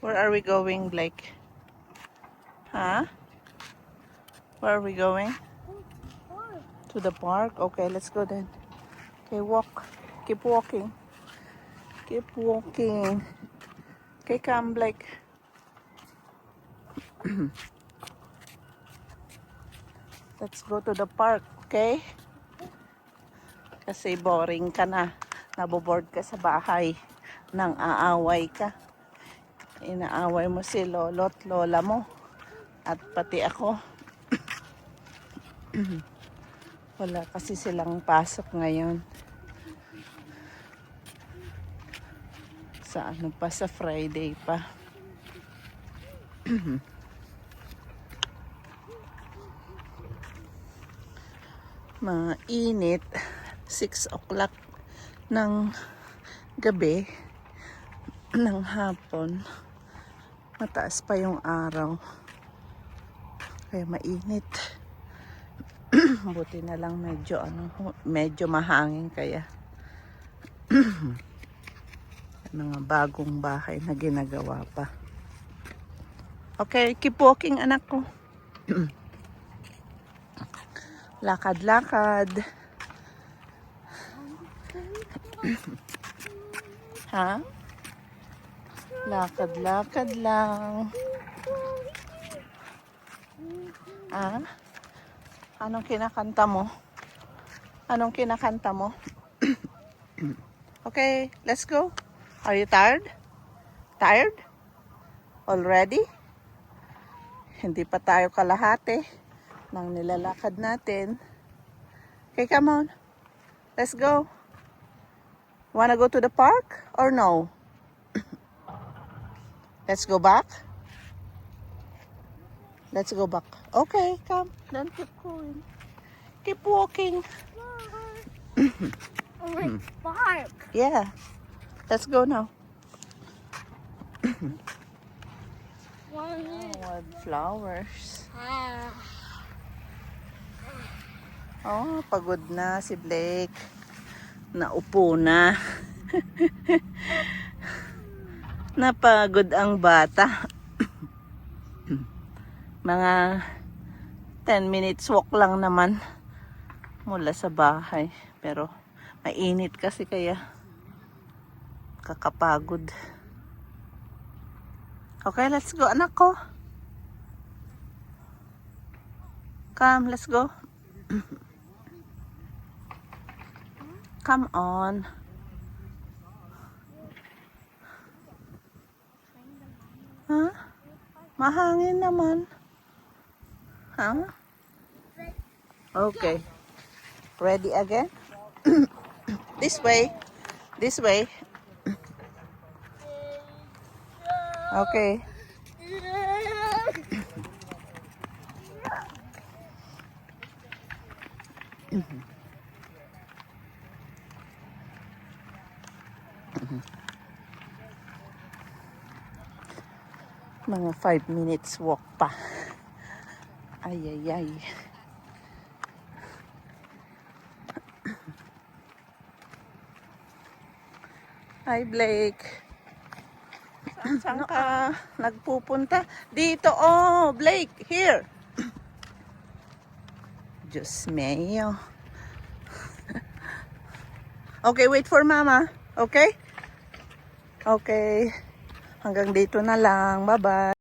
Where are we going, Blake? Huh? Where are we going? To the park? Okay, let's go then. Okay, walk. Keep walking. Keep walking. Okay, come, Blake. Let's go to the park, okay? Kasi boring ka na. Naboboard ka sa bahay. Nang aaway ka. Inaaway mo si lolo't lola mo. At pati ako. Wala kasi silang pasok ngayon. Sa ano pa, sa Friday pa. Mainit. 6 o'clock ng gabi, ng hapon. Mataas pa yung araw. Kaya mainit. Buti na lang medyo mahangin kaya. Mga bagong bahay na ginagawa pa. Okay, keep walking, anak ko. Lakad-lakad. Ha? Lakad-lakad lang. Ah? Anong kinakanta mo? Anong kinakanta mo? Okay, let's go. Are you tired? Tired? Already? Hindi pa tayo kalahati ng nilalakad natin. Okay, come on. Let's go. Wanna go to the park or no? Let's go back. Let's go back. Okay, come. Then keep going. Keep walking. Park. Yeah. Let's go now. Wildflowers. Oh, pagod na si Blake. Naupo na. Napagod ang bata. Mga 10 minutes walk lang naman mula sa bahay. Pero mainit kasi kaya kakapagod. Okay, let's go, anak ko. Come, let's go. Come on. Huh? Mahangin naman. Huh? Okay. Ready again? This way. This way. Okay. Mga 5 minutes walk pa. Ay, ay, ay. Hi, Blake. Saan ka nagpupunta? Dito, oh, Blake, here. Diyos mío. Okay, wait for mama. Okay? Okay. Hanggang dito na lang. Bye-bye.